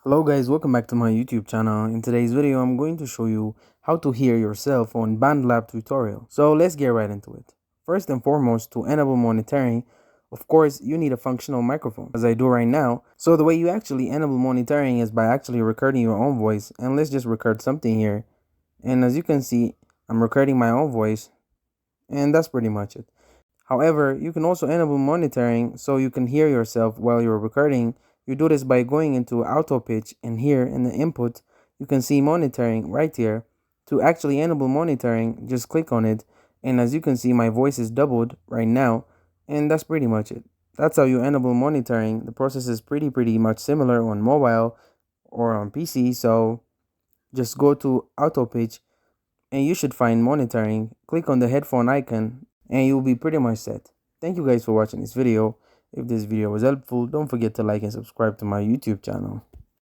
Hello guys, welcome back to my YouTube channel. In today's video, I'm going to show you how to hear yourself on Bandlab tutorial. So let's get right into it. First and foremost, to enable monitoring, of course, you need a functional microphone, as I do right now. So the way you actually enable monitoring is by actually recording your own voice. And let's just record something here. And as you can see, I'm recording my own voice. And that's pretty much it. However, you can also enable monitoring so you can hear yourself while you're recording. You do this by going into auto pitch, and here in the input, you can see monitoring right here. To actually enable monitoring, just click on it. And as you can see, my voice is doubled right now. And that's pretty much it. That's how you enable monitoring. The process is pretty much similar on mobile or on PC. So just go to auto pitch and you should find monitoring. Click on the headphone icon and you'll be pretty much set. Thank you guys for watching this video. If this video was helpful, don't forget to like and subscribe to my YouTube channel.